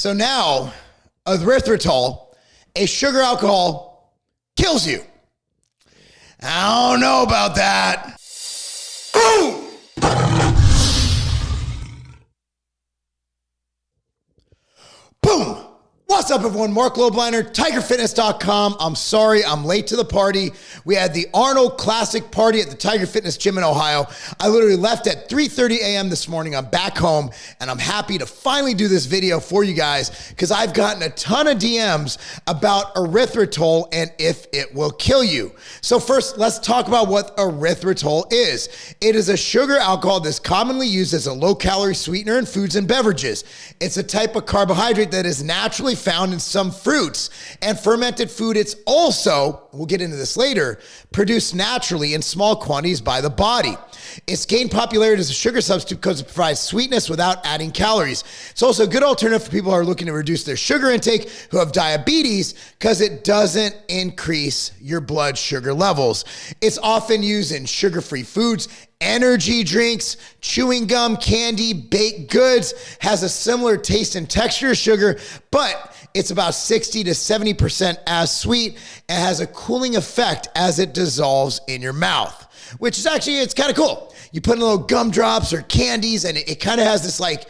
So now, erythritol, a sugar alcohol, kills you. I don't know about that. Boom! Boom! What's up, everyone? Marc Lobliner, tigerfitness.com. I'm sorry, I'm late to the party. We had the Arnold Classic party at the Tiger Fitness Gym in Ohio. I literally left at 3:30 a.m. this morning. I'm back home, and I'm happy to finally do this video for you guys because I've gotten a ton of DMs about erythritol and if it will kill you. So first, let's talk about what erythritol is. It is a sugar alcohol that's commonly used as a low-calorie sweetener in foods and beverages. It's a type of carbohydrate that is naturally found in some fruits and fermented food. It's also, we'll get into this later, produced naturally in small quantities by the body. It's gained popularity as a sugar substitute because it provides sweetness without adding calories. It's also a good alternative for people who are looking to reduce their sugar intake, who have diabetes, because it doesn't increase your blood sugar levels. It's often used in sugar-free foods, energy drinks, chewing gum, candy, baked goods. Has a similar taste and texture as sugar, but it's about 60 to 70% as sweet and has a cooling effect as it dissolves in your mouth, which is actually, it's kind of cool. You put in little gumdrops or candies and it kind of has this like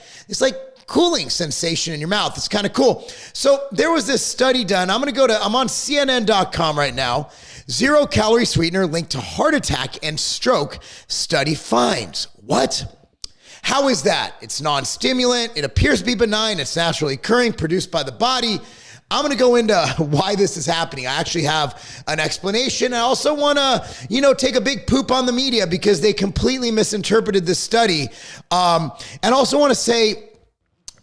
cooling sensation in your mouth. It's kind of cool. So there was this study done. I'm on CNN.com right now. 0-calorie sweetener linked to heart attack and stroke study finds. What? How is that? It's non-stimulant. It appears to be benign. It's naturally occurring, produced by the body. I'm going to go into why this is happening. I actually have an explanation. I also want to, take a big poop on the media because they completely misinterpreted this study. And also want to say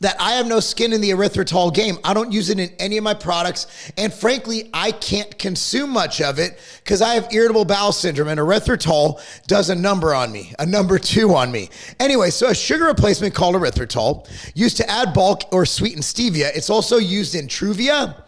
that I have no skin in the erythritol game. I don't use it in any of my products. And frankly, I can't consume much of it because I have irritable bowel syndrome, and erythritol does a number 2 on me. Anyway, so a sugar replacement called erythritol, used to add bulk or sweeten stevia. It's also used in Truvia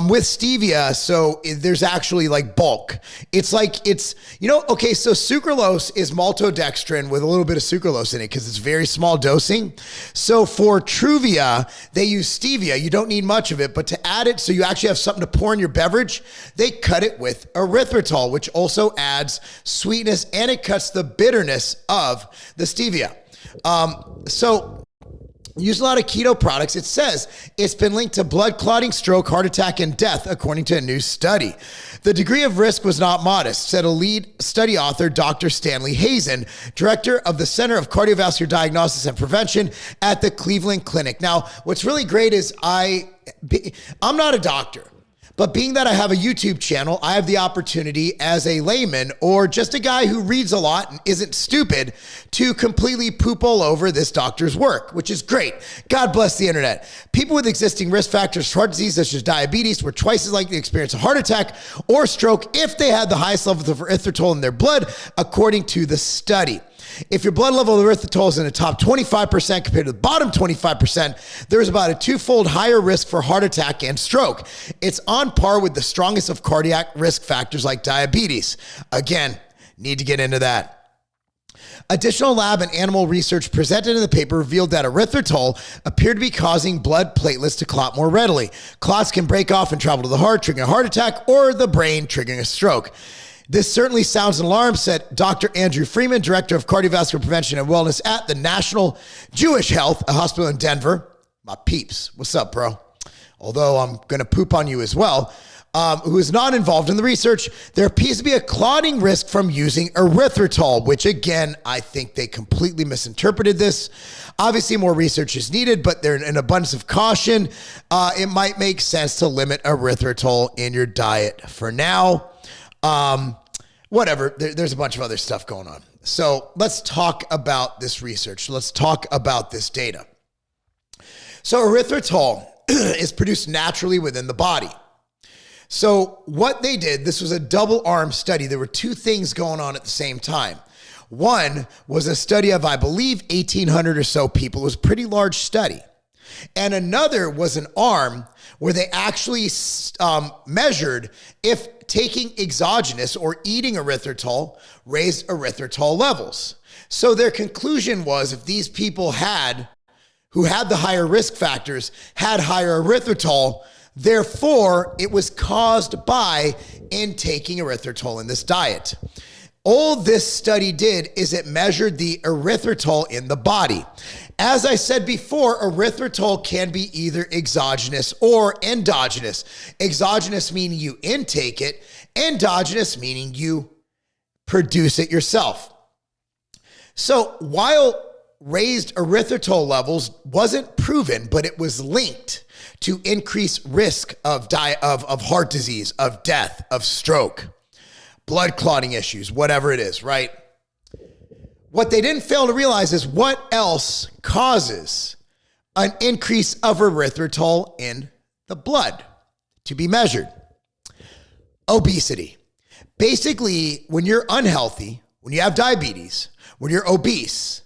with stevia. So there's actually like bulk. Okay, so sucralose is maltodextrin with a little bit of sucralose in it because it's very small dosing. So for Truvia, they use stevia. You don't need much of it, but to add it so you actually have something to pour in your beverage, they cut it with erythritol, which also adds sweetness and it cuts the bitterness of the stevia. Use a lot of keto products. It says it's been linked to blood clotting, stroke, heart attack, and death, according to a new study. The degree of risk was not modest, said a lead study author, Dr. Stanley Hazen, director of the Center of Cardiovascular Diagnosis and Prevention at the Cleveland Clinic. Now, what's really great is I'm not a doctor. But being that I have a YouTube channel, I have the opportunity as a layman or just a guy who reads a lot and isn't stupid to completely poop all over this doctor's work, which is great. God bless the internet. People with existing risk factors for heart disease, such as diabetes, were twice as likely to experience a heart attack or stroke if they had the highest levels of erythritol in their blood, according to the study. If your blood level of erythritol is in the top 25% compared to the bottom 25%, there's about a 2-fold higher risk for heart attack and stroke. It's on par with the strongest of cardiac risk factors like diabetes. Again, need to get into that. Additional lab and animal research presented in the paper revealed that erythritol appeared to be causing blood platelets to clot more readily. Clots can break off and travel to the heart, triggering a heart attack, or the brain, triggering a stroke. This certainly sounds an alarm, said Dr. Andrew Freeman, Director of Cardiovascular Prevention and Wellness at the National Jewish Health, a hospital in Denver. My peeps, what's up, bro? Although I'm going to poop on you as well. Who is not involved in the research. There appears to be a clotting risk from using erythritol, which again, I think they completely misinterpreted this. Obviously, more research is needed, but they're in abundance of caution. It might make sense to limit erythritol in your diet for now. Whatever, there's a bunch of other stuff going on. So let's talk about this research. Let's talk about this data. So erythritol is produced naturally within the body. So what they did, this was a double-arm study. There were two things going on at the same time. One was a study of, I believe, 1,800 or so people. It was a pretty large study. And another was an arm where they actually measured if taking exogenous or eating erythritol raised erythritol levels. So their conclusion was if these people had who had the higher risk factors had higher erythritol. Therefore, it was caused by intaking erythritol in this diet. All this study did is it measured the erythritol in the body. As I said before, erythritol can be either exogenous or endogenous. Exogenous meaning you intake it, endogenous meaning you produce it yourself. So while raised erythritol levels wasn't proven, but it was linked to increased risk of heart disease, of death, of stroke, blood clotting issues, whatever it is, right? What they didn't fail to realize is what else causes an increase of erythritol in the blood to be measured. Obesity. Basically, when you're unhealthy, when you have diabetes, when you're obese,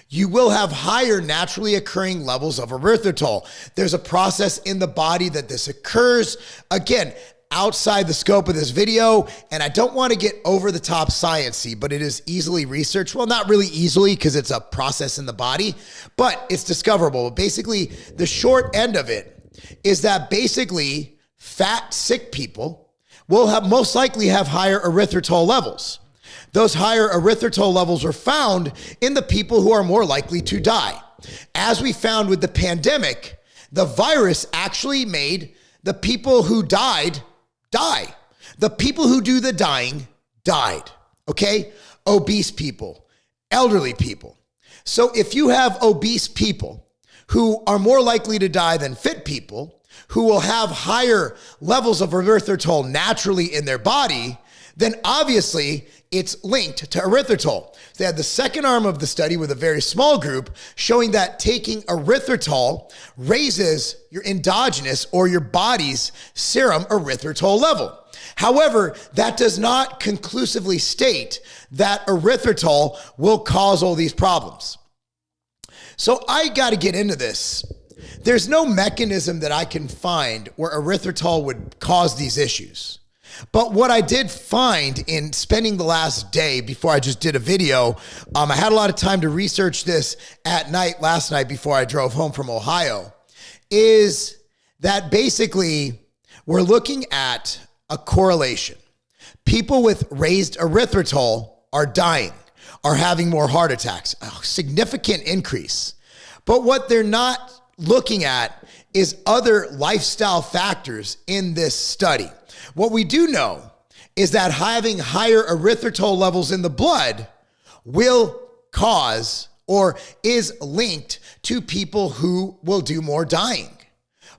you will have higher naturally occurring levels of erythritol. There's a process in the body that this occurs. Again, outside the scope of this video, and I don't want to get over the top science-y, but it is easily researched. Well, not really easily because it's a process in the body, but it's discoverable. Basically, the short end of it is that basically fat, sick people will most likely have higher erythritol levels. Those higher erythritol levels are found in the people who are more likely to die. As we found with the pandemic, the virus actually made the people who died die. The people who do the dying died, okay? Obese people, elderly people. So if you have obese people who are more likely to die than fit people, who will have higher levels of erythritol naturally in their body, then obviously it's linked to erythritol. They had the second arm of the study with a very small group showing that taking erythritol raises your endogenous or your body's serum erythritol level. However, that does not conclusively state that erythritol will cause all these problems. So I got to get into this. There's no mechanism that I can find where erythritol would cause these issues. But what I did find in spending the last day before I just did a video, I had a lot of time to research this at night last night before I drove home from Ohio, is that basically we're looking at a correlation. People with raised erythritol are dying, are having more heart attacks, a significant increase. But what they're not looking at is other lifestyle factors in this study. What we do know is that having higher erythritol levels in the blood will cause or is linked to people who will do more dying.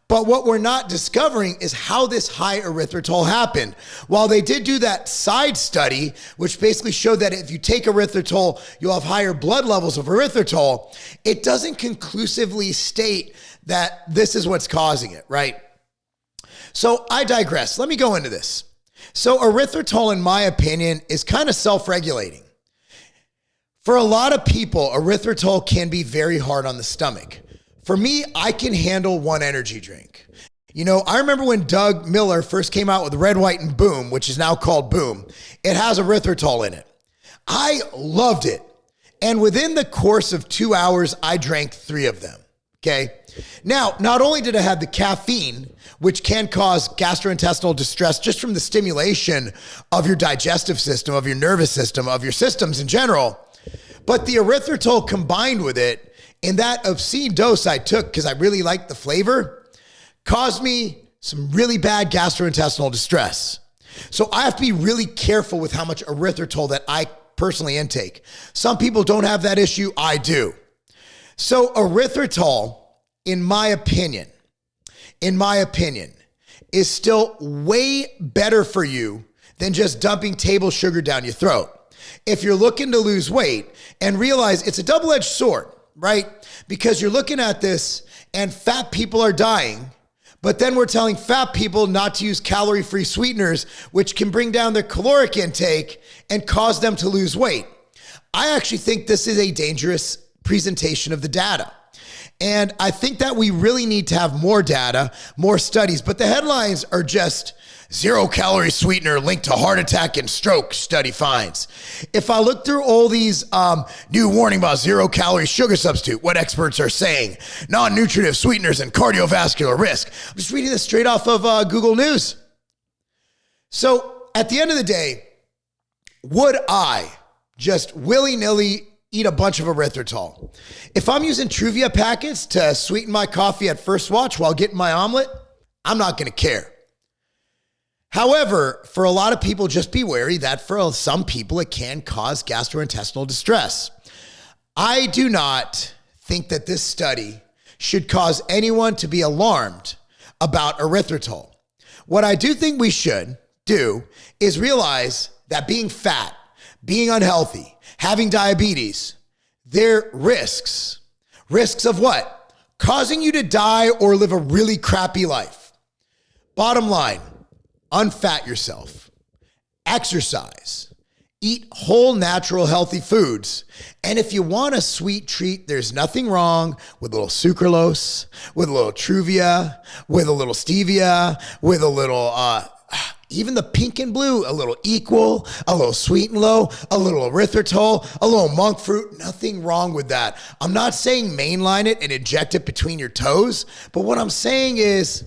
But what we're not discovering is how this high erythritol happened. While they did do that side study, which basically showed that if you take erythritol, you'll have higher blood levels of erythritol, it doesn't conclusively state that this is what's causing it, right? So I digress. Let me go into this. So erythritol, in my opinion, is kind of self-regulating. For a lot of people, erythritol can be very hard on the stomach. For me, I can handle one energy drink. You know, I remember when Doug Miller first came out with Red, White, and Boom, which is now called Boom. It has erythritol in it. I loved it. And within the course of 2 hours, I drank 3 of them, okay? Now, not only did it have the caffeine, which can cause gastrointestinal distress just from the stimulation of your digestive system, of your nervous system, of your systems in general, but the erythritol combined with it in that obscene dose I took because I really liked the flavor caused me some really bad gastrointestinal distress. So I have to be really careful with how much erythritol that I personally intake. Some people don't have that issue. I do. So erythritol, in my opinion, is still way better for you than just dumping table sugar down your throat. If you're looking to lose weight and realize it's a double-edged sword, right? Because you're looking at this and fat people are dying, but then we're telling fat people not to use calorie-free sweeteners, which can bring down their caloric intake and cause them to lose weight. I actually think this is a dangerous presentation of the data. And I think that we really need to have more data, more studies, but the headlines are just 0-calorie sweetener linked to heart attack and stroke, study finds. If I look through all these new warning about 0-calorie sugar substitute, what experts are saying, non-nutritive sweeteners and cardiovascular risk. I'm just reading this straight off of Google News. So at the end of the day, would I just willy-nilly eat a bunch of erythritol? If I'm using Truvia packets to sweeten my coffee at first watch while getting my omelet, I'm not going to care. However, for a lot of people, just be wary that for some people, it can cause gastrointestinal distress. I do not think that this study should cause anyone to be alarmed about erythritol. What I do think we should do is realize that being fat, being unhealthy, having diabetes, they're risks. Risks of what? Causing you to die or live a really crappy life. Bottom line, unfat yourself, exercise, eat whole, natural, healthy foods. And if you want a sweet treat, there's nothing wrong with a little sucralose, with a little Truvia, with a little stevia, with a little, even the pink and blue, a little Equal, a little Sweet and Low, a little erythritol, a little monk fruit. Nothing wrong with that. I'm not saying mainline it and inject it between your toes, but what I'm saying is,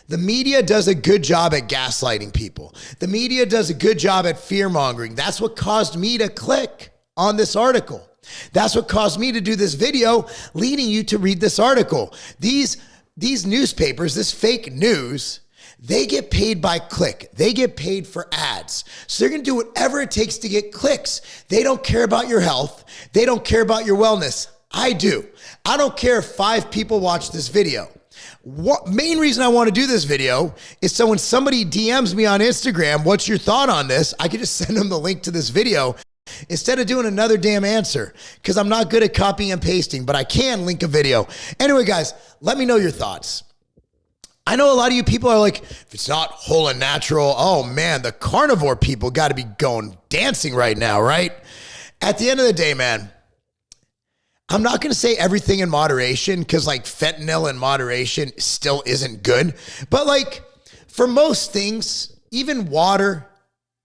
the media does a good job at gaslighting people. The media does a good job at fear-mongering. That's what caused me to click on this article. That's what caused me to do this video, leading you to read this article. These newspapers, this fake news, they get paid by click. They get paid for ads. So they're going to do whatever it takes to get clicks. They don't care about your health. They don't care about your wellness. I do. I don't care if 5 people watch this video. What main reason I want to do this video is so when somebody DMs me on Instagram, what's your thought on this? I can just send them the link to this video instead of doing another damn answer, because I'm not good at copying and pasting, but I can link a video. Anyway, guys, let me know your thoughts. I know a lot of you people are like, if it's not whole and natural, oh man, the carnivore people got to be going dancing right now, right? At the end of the day, man, I'm not going to say everything in moderation, because like fentanyl in moderation still isn't good. But like for most things, even water,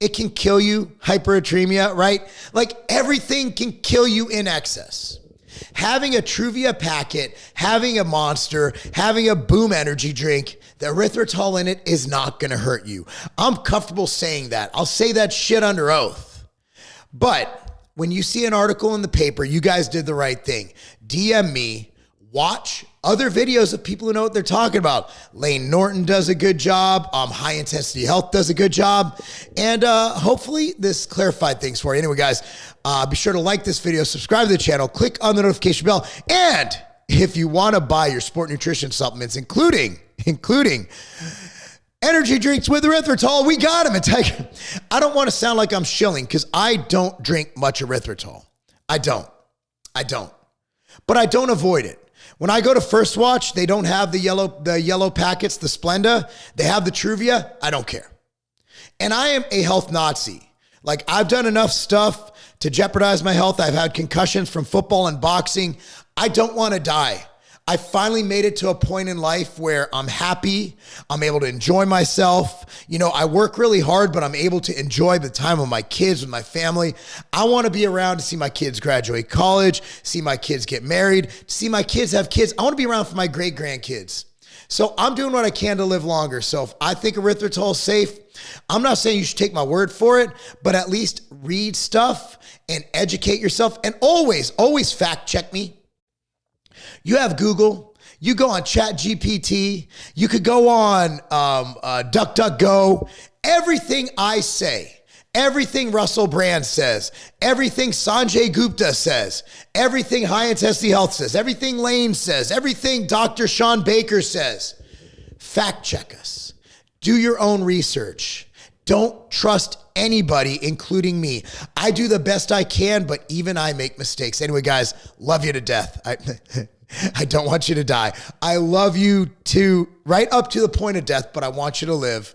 it can kill you, hypernatremia, right? Like everything can kill you in excess. Having a Truvia packet, having a Monster, having a Boom energy drink, the erythritol in it is not going to hurt you. I'm comfortable saying that. I'll say that shit under oath. But when you see an article in the paper, you guys did the right thing. DM me, watch other videos of people who know what they're talking about. Lane Norton does a good job. High Intensity Health does a good job. And hopefully this clarified things for you. Anyway, guys, be sure to like this video, subscribe to the channel, click on the notification bell. And if you want to buy your sport nutrition supplements, including energy drinks with erythritol, we got them. I don't want to sound like I'm shilling, because I don't drink much erythritol. I don't. But I don't avoid it. When I go to First Watch, they don't have the yellow packets, the Splenda. They have the Truvia. I don't care. And I am a health Nazi. Like, I've done enough stuff to jeopardize my health. I've had concussions from football and boxing. I don't want to die. I finally made it to a point in life where I'm happy. I'm able to enjoy myself. You know, I work really hard, but I'm able to enjoy the time with my kids, with my family. I want to be around to see my kids graduate college, see my kids get married, see my kids have kids. I want to be around for my great grandkids. So I'm doing what I can to live longer. So if I think erythritol is safe, I'm not saying you should take my word for it, but at least read stuff and educate yourself. And always fact check me. You have Google, you go on ChatGPT, you could go on DuckDuckGo. Everything I say, everything Russell Brand says, everything Sanjay Gupta says, everything High Intensity Health says, everything Lane says, everything Dr. Sean Baker says, fact check us. Do your own research. Don't trust anybody, including me. I do the best I can, but even I make mistakes. Anyway, guys, love you to death. I don't want you to die. I love you to right up to the point of death, but I want you to live.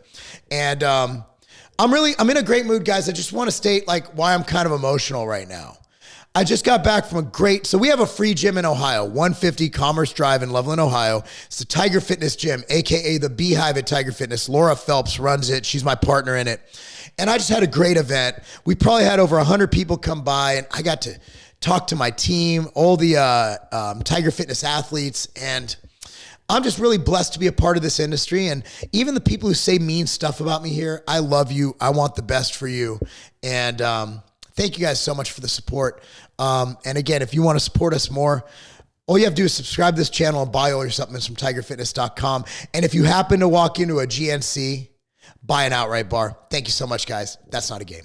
And I'm in a great mood, guys. I just want to state like why I'm kind of emotional right now. I just got back from so we have a free gym in Ohio, 150 Commerce Drive in Loveland, Ohio. It's the Tiger Fitness Gym, AKA the Beehive at Tiger Fitness. Laura Phelps runs it. She's my partner in it. And I just had a great event. We probably had over 100 people come by, and I got to talk to my team, all the Tiger Fitness athletes, and I'm just really blessed to be a part of this industry. And even the people who say mean stuff about me here, I love you. I want the best for you. And thank you guys so much for the support. And again, if you want to support us more, all you have to do is subscribe to this channel and buy all your supplements from tigerfitness.com. And if you happen to walk into a GNC, buy an outright bar. Thank you so much, guys. That's not a game.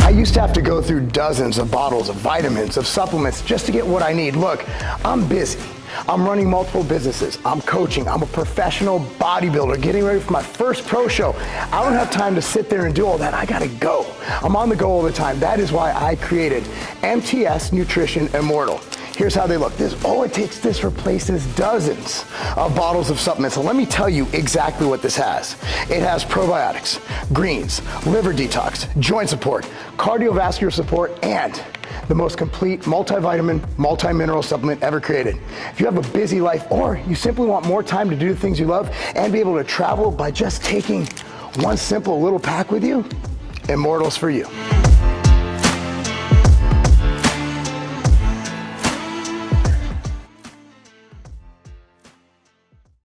I used to have to go through dozens of bottles of vitamins, of supplements, just to get what I need. Look, I'm busy. I'm running multiple businesses. I'm coaching. I'm a professional bodybuilder getting ready for my first pro show. I don't have time to sit there and do all that. I gotta go. I'm on the go all the time. That is why I created MTS Nutrition Immortal. Here's how they look. This replaces dozens of bottles of supplements. So let me tell you exactly what this has. It has probiotics, greens, liver detox, joint support, cardiovascular support, and the most complete multivitamin, multi-mineral supplement ever created. If you have a busy life or you simply want more time to do the things you love and be able to travel by just taking one simple little pack with you, Immortal's for you.